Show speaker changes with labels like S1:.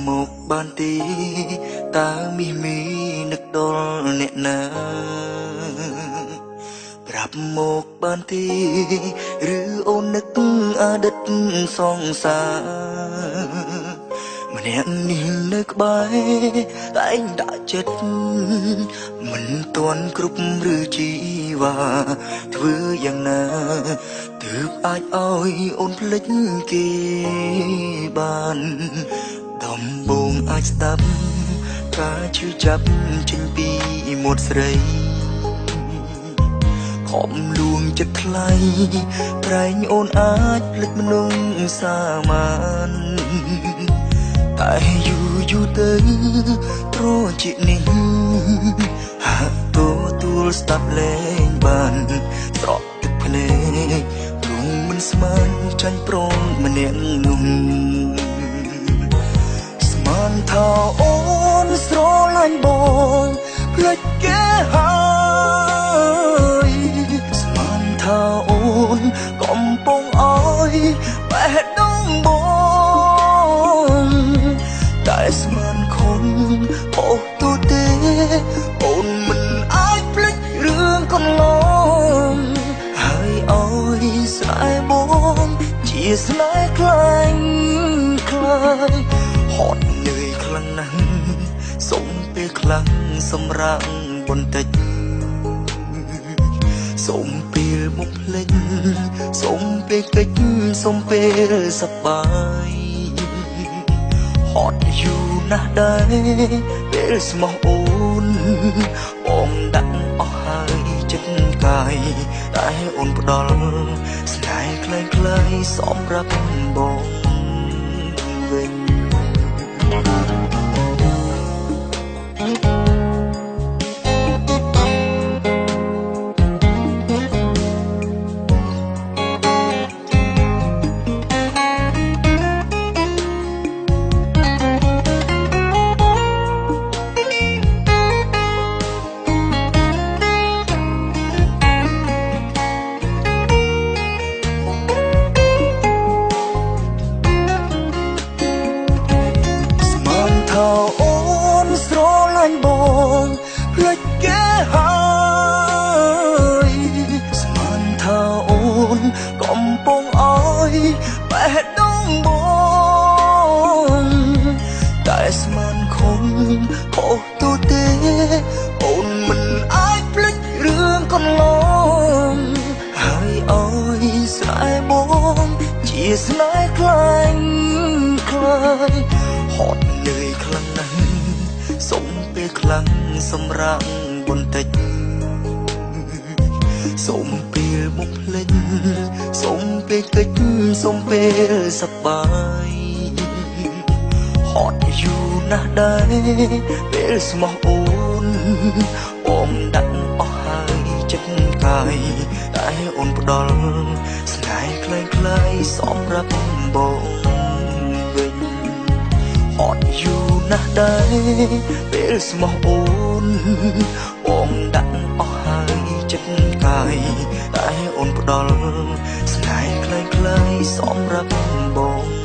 S1: một bàn tí ta miនឹកដល់អ្នកណាប្រាប់មកបានទីឬអូននឹកអតីតសង្សារម្នាក់នេះនៅក្បែរតែឯងដាក់ចិត្តមិនទាន់គ្រប់ឬជីវ៉ាធ្វើយ៉ាងណាទើបអាចឲ្យអូនភ្លេចគេបានដំបងអាចស្ដាប់ការឈឺចាប់ចេញពីមាត់ស្រីខំលួងចិត្តថ្លៃប្រែងអូនអាចភ្លេចមនុស្សសាមានតែយូរទៅត្រជានេះហាក់ទទួលស្ដាប់លែងបានស្រក់ទឹកភ្នែកព្រមមិនស្មានចាញ់ប្រងម្នាក់នោះបានថាអូនស្រឡាញ់បងភ្លេចគេហើយស្មានថាអូនកំពុងអើយបេះដូងបងតែស្មានខុនបោះទូទេអូនមិនអាចភ្លេចរឿងកន្លងហើយអើយស្នេហ៍បងជាស្នេហ៍ខ្លាំងខ្លាយហត់នឿយខ្លាំងណាស់សុំពេលខ្លាំងសម្រាប់បន្តិចសុំពេលមកភ្លេចសុំពេលកិច្ចសុំពេលសប្បាយហត់យូរណាស់ដែរពេលស្មោះអូនបងដាក់អស់ហើយចិត្តកាយតែអូនផ្ដល់ស្នេហ៍ខ្លាំងៗសម្រាប់បងវិញអូនស្រឡាញ់បងភ្លេចគេហើយស្មានថាអូនកំពុងអើយបេះដូងបងតែស្មានខំខុសទូទេអូនមិនអាចភ្លេចរឿងកន្លងហើយអើយស្នេហ៍បងជាស្នេហ៍ខ្លាំងខ្លាយហត់នឿយខ្លាំងណាស់សុំពេលខ្លាំងសម្រាប់បន្តិចសុំពេលមកភ្លេចសុំពេលកិច្ចសុំពេលសប្បាយហត់យូរណាស់ដែរពេលស្មោះអូនបងដាក់អស់ហើយចិត្តកាយតែអូនផ្ដល់ស្នេហ៍ខ្លាំងៗសម្រាប់បងវិញហត់យូរណាស់ដែរពេលស្មោះអូនបងដាក់អស់ហើយចិត្តកាយតែអូនផ្ដល់ស្នេហ៍ខ្លាំងៗសម្រាប់បង